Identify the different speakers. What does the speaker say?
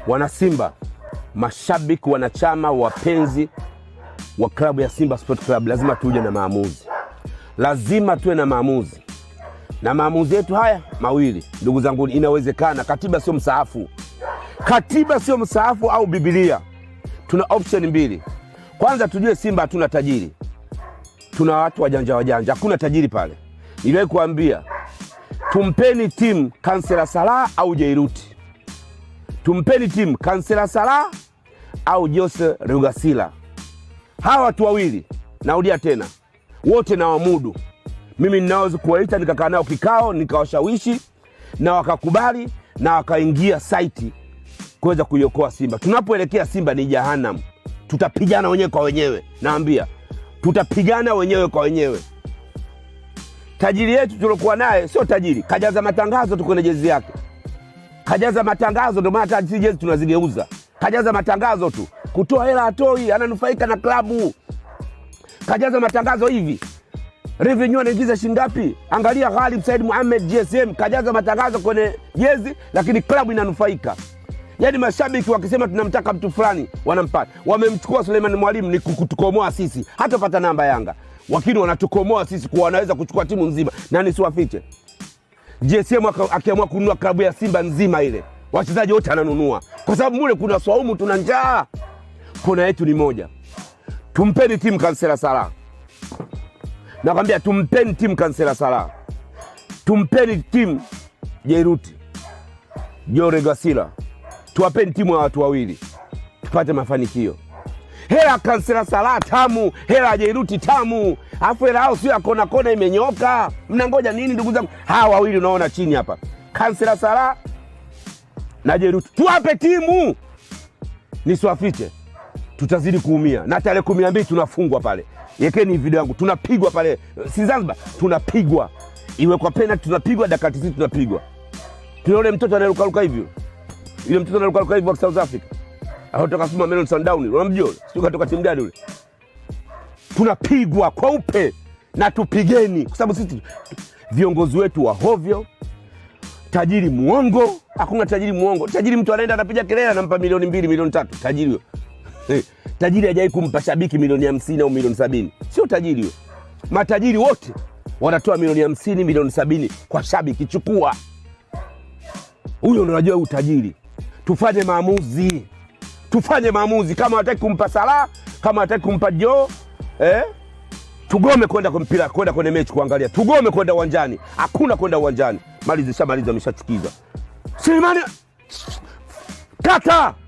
Speaker 1: Wana Simba, mashabiki, wanachama, wapenzi wa klabu ya Simba Sport Club, lazima tuje na maamuzi. Lazima tuwe na maamuzi. Na maamuzi yetu haya mawili, ndugu zangu, inawezekana. Katiba sio msaafu. Katiba sio msaafu au Biblia. Tuna option mbili. Kwanza tujue Simba hatuna tajiri. Tuna watu wajanja. Hakuna tajiri pale. Niliwahi kuambia tumpeni timu Kansela Salah au Jairuti. Tumpeni timu Kansela Salah au Jose Rugasila. Hawa watu wawili, naudia tena, wote na wamudu. Mimi ninaweza kuwaita nikakaa nao kikao, nikawashawishi na wakakubali na wakaingia site kuweza kuiokoa Simba. Tunapoelekea Simba ni jahannam. Tutapigana wenyewe kwa wenyewe. Naambia, tutapigana wenyewe kwa wenyewe. Tajiri yetu tulokuwa naye sio tajiri, kajaza matangazo tu kwenye jezi yake. Kajaza matangazo, ndio maana hata jezi tunazigeuza. Kajaza matangazo tu, kutoa hela atoi, ananufaika na klabu. Kajaza matangazo hivi. Revenue anaingiza shingapi? Angalia Ghalib Said Mohamed GSM kajaza matangazo kwenye jezi, lakini klabu inanufaika. Yaani mashabiki wakisema tunamtaka mtu fulani wanampata. Wamemchukua Suleiman Mwalimu ni kutukomoa sisi. Hata pata namba Yanga. Wakini wanatukomoa sisi kwa wanaweza kuchukua timu nzima. Nani siwafiche? GSM akiamua kununua klabu ya Simba nzima ile, wachezaji wote ananunua. Kwa sababu mule kuna swaumu, tuna njaa. Kona yetu ni moja. Tumpeni timu Kansela Salah. Nakwambia tumpeni timu Kansela Salah. Tumpeni timu Jairuti, Jose Rugasila. Tuwapeni timu ya watu wawili. Tupate mafanikio. Hela Kansela Salah tamu, hela Jairuti tamu. Afu hela hao sio kona imenyoka. Mnangoja nini ndugu zangu? Hawa wawili unaona chini hapa, Kansela Salah na Jairuti. Tuwape timu. Nisiwafiche, tutazidi kuumia. Na tarehe 12 tunafungwa pale. Yekeni video yangu, tunapigwa pale. Si Zanzibar, tunapigwa. Iwe kwa penalty tunapigwa, dakika 90 tunapigwa. Tunaone mtoto anaruka hivyo. Ile mtoto anaruka hivyo wa South Africa. Anatoka Suma Melon Sundown. Unamjua? Sio katoka timu gani yule? Tunapigwa kwa upe na tupigeni, kwa sababu sisi viongozi wetu wa hovyo. Tajiri muongo. Hakuna tajiri muongo. Tajiri mtu anaenda anapiga kelele anampa milioni 2, milioni 3. Tajiri huyo. Tajiri hajai kumpa shabiki milioni 50 au milioni 70. Sio tajiri huyo. Matajiri wote wanatoa milioni 50, milioni 70 kwa shabiki. Chukua. Huyo ndio unajua utajiri. Tufanye maamuzi. Tufanye maamuzi. Kama hataki kumpa Salah, kama hataki kumpa tugome kwenda kwa mpira, kwenda kwenye mechi kuangalia. Tugome kwenda uwanjani. Hakuna kwenda uwanjani. Maliza ameshachukiza. Sulemani kata